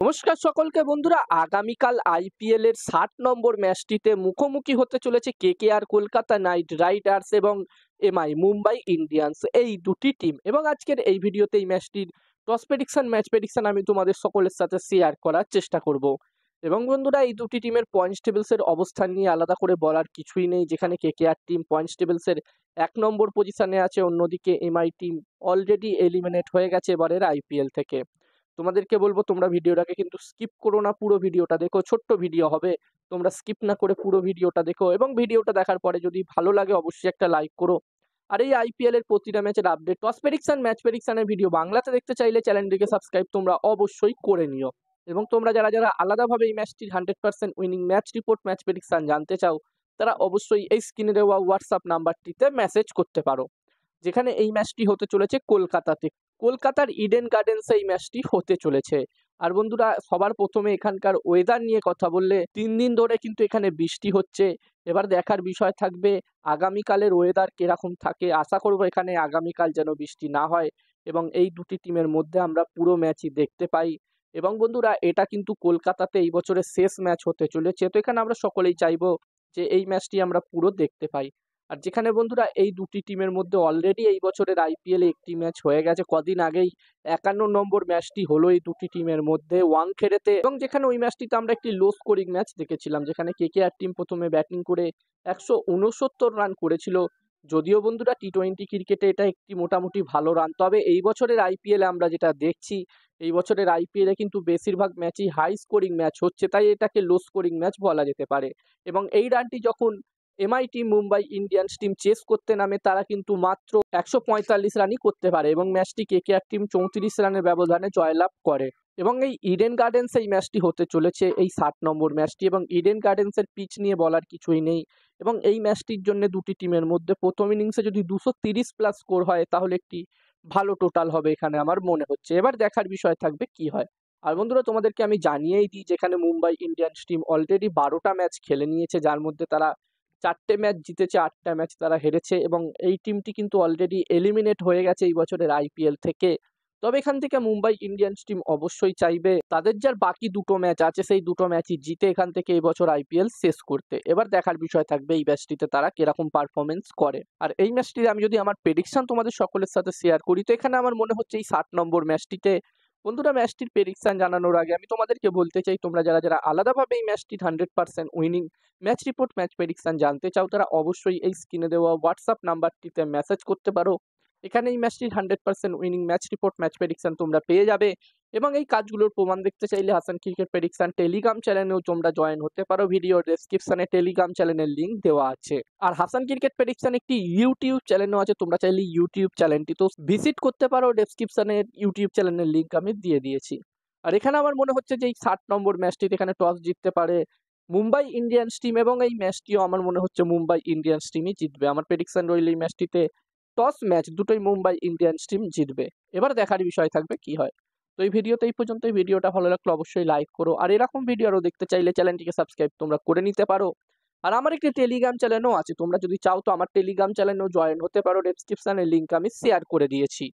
নমস্কার সকলকে বন্ধুরা, আগামীকাল আইপিএল এর 60 নম্বর ম্যাচটিতে মুখোমুখি হতে চলেছে কেকেআর কলকাতা নাইট রাইডার্স এবং এমআই মুম্বাই ইন্ডিয়ান্স, এই দুটি টিম। এবং আজকের এই ভিডিওতে এই ম্যাচটির টস প্রেডিকশন, ম্যাচ প্রেডিকশন আমি তোমাদের সকলের সাথে শেয়ার করার চেষ্টা করব। এবং বন্ধুরা, এই দুটি টিমের পয়েন্টস টেবিলসের অবস্থান নিয়ে আলাদা করে বলার কিছুই নেই। যেখানে কেকেআর টিম পয়েন্টস টেবিলসের 1 নম্বর পজিশনে আছে, অন্যদিকে এমআই টিম অলরেডি এলিমিনেট হয়ে গেছে এবারের আইপিএল থেকে। তোমাদেরকে বলবো তোমরা ভিডিওটাকে কিন্তু স্কিপ করো না, পুরো ভিডিওটা দেখো। ছোট্ট ভিডিও হবে, তোমরা স্কিপ না করে পুরো ভিডিওটা দেখো। এবং ভিডিওটা দেখার পরে যদি ভালো লাগে অবশ্যই একটা লাইক করো। আর এই আইপিএল এর প্রতিটা ম্যাচের আপডেট, টস প্রেডিকশন, ম্যাচ প্রেডিকশনের ভিডিও বাংলাতে দেখতে চাইলে চ্যানেলটিকে সাবস্ক্রাইব তোমরা অবশ্যই করে নিও। এবং তোমরা যারা যারা আলাদাভাবে এই ম্যাচটির 100% winning match report, match prediction জানতে চাও, তারা অবশ্যই এই স্ক্রিনে দেওয়া হোয়াটসঅ্যাপ নাম্বারটিতে মেসেজ করতে পারো। যেখানে এই ম্যাচটি হতে চলেছে কলকাতাতে, কলকাতার ইডেন গার্ডেন্সে এই ম্যাচটি হতে চলেছে। আর বন্ধুরা, সবার প্রথমে এখানকার ওয়েদার নিয়ে কথা বললে 3 দিন ধরে কিন্তু এখানে বৃষ্টি হচ্ছে। এবার দেখার বিষয় থাকবে আগামীকালের ওয়েদার কিরকম থাকে। আশা করব এখানে আগামীকাল যেন বৃষ্টি না হয় এবং এই দুটি টিমের মধ্যে আমরা পুরো ম্যাচই দেখতে পাই। এবং বন্ধুরা, এটা কিন্তু কলকাতাতে এই বছরের শেষ ম্যাচ হতে চলেছে, তো এখানে আমরা সকলেই চাইবো যে এই ম্যাচটি আমরা পুরো দেখতে পাই। আর যেখানে বন্ধুরা, এই দুটি টিমের মধ্যে অলরেডি এই বছরের আইপিএলে একটি ম্যাচ হয়ে গেছে কদিন আগেই। 51 নম্বর ম্যাচটি হলো এই দুটি টিমের মধ্যে ওয়াংখেড়েতে, এবং যেখানে ওই ম্যাচটিতে আমরা একটি লো স্কোরিং ম্যাচ দেখেছিলাম, যেখানে কেকেআর টিম প্রথমে ব্যাটিং করে 169 রান করেছিল। যদিও বন্ধুরা, টি-20 ক্রিকেটে এটা একটি মোটামুটি ভালো রান, তবে এই বছরের আইপিএলে আমরা যেটা দেখছি, এই বছরের আইপিএলে কিন্তু বেশিরভাগ ম্যাচই হাই স্কোরিং ম্যাচ হচ্ছে, তাই এটাকে লো স্কোরিং ম্যাচ বলা যেতে পারে। এবং এই রানটি যখন MI team Mumbai Indians team chase করতে নামে, তারা কিন্তু মাত্র 145 রানই করতে পারে এবং ম্যাচটি কেকেআর টিম 34 রানের ব্যবধানে জয়লাভ করে। এবং এই ইডেন গার্ডেন্স এই ম্যাচটি হতে চলেছে, এই 60 নম্বর ম্যাচটি। এবং ইডেন গার্ডেন্সের পিচ নিয়ে বলার কিছুই নেই। এবং এই ম্যাচটির জন্য দুটি টিমের মধ্যে প্রথম ইনিংসে যদি 230 প্লাস স্কোর হয়, তাহলে একটি ভালো টোটাল হবে এখানে আমার মনে হচ্ছে। এবার দেখার বিষয় থাকবে কি হয়। আর বন্ধুরা, তোমাদেরকে আমি জানিয়েই দিই, যেখানে মুম্বাই ইন্ডিয়ান্স টিম অলরেডি 12টা ম্যাচ খেলে নিয়েছে, যার মধ্যে তারা 4টে ম্যাচ জিতেছে, 8টা ম্যাচ তারা হেরেছে। এবং এই টিমটি কিন্তু অলরেডি এলিমিনেট হয়ে গেছে এই বছরের আইপিএল থেকে। তবে এখান থেকে মুম্বাই ইন্ডিয়ান্স টিম অবশ্যই চাইবে তাদের যার বাকি দুটো ম্যাচ আছে, সেই দুটো ম্যাচই জিতে এখান থেকে এই বছর আইপিএল শেষ করতে। এবার দেখার বিষয় থাকবে এই ম্যাচটিতে তারা কিরকম পারফরমেন্স করে। আর এই ম্যাচটিতে আমি যদি আমার প্রেডিকশন তোমাদের সকলের সাথে শেয়ার করি, তো এখানে আমার মনে হচ্ছে এই 60 নম্বর ম্যাচটিতে, বন্ধুরা, ম্যাচটির প্রেডিকশন জানানোর আগে আমি তোমাদেরকে বলতে চাই, তোমরা যারা যারা আলাদাভাবে এই ম্যাচটির 100% winning match report, match prediction জানতে চাও, তারা অবশ্যই এই স্ক্রিনে দেওয়া হোয়াটসঅ্যাপ নাম্বারটিতে মেসেজ করতে পারো। এখানে এই ম্যাচটির 100% winning match report, match prediction তোমরা পেয়ে যাবে। এবং এই কাজগুলোর প্রমাণ দেখতে চাইলে হাসান ক্রিকেট প্রেডিকশন টেলিগ্রাম চ্যানেলেও তোমরা জয়েন হতে পারো। ভিডিও ডেসক্রিপশনে টেলিগ্রাম চ্যানেলের লিঙ্ক দেওয়া আছে। আর হাসান ক্রিকেট প্রেডিকশন একটি ইউটিউব চ্যানেলও আছে, তোমরা চাইলে ইউটিউব চ্যানেলটি তো ভিজিট করতে পারো। ডেসক্রিপশনে ইউটিউব চ্যানেলের লিঙ্ক আমি দিয়ে দিয়েছি। আর এখানে আমার মনে হচ্ছে যে এই 60 নম্বর ম্যাচটিতে এখানে টস জিততে পারে মুম্বাই ইন্ডিয়ান্স টিম, এবং এই ম্যাচটিও আমার মনে হচ্ছে মুম্বাই ইন্ডিয়ান্স টিমই জিতবে। আমার প্রেডিকশন রইল এই ম্যাচটিতে টস ম্যাচ দুটোই মুম্বাই ইন্ডিয়ান্স টিম জিতবে। এবার দেখার বিষয় থাকবে কি হয়। তো এই ভিডিওতে এই পর্যন্ত। এই ভিডিওটা ভালো লাগলে অবশ্যই লাইক করো, আর এরকম ভিডিও আরও দেখতে চাইলে চ্যানেলটিকে সাবস্ক্রাইব তোমরা করে নিতে পারো। আর আমার একটি টেলিগ্রাম চ্যানেলও আছে, তোমরা যদি চাও তো আমার টেলিগ্রাম চ্যানেলেও জয়েন হতে পারো। ডেসক্রিপশনে লিঙ্ক আমি শেয়ার করে দিয়েছি।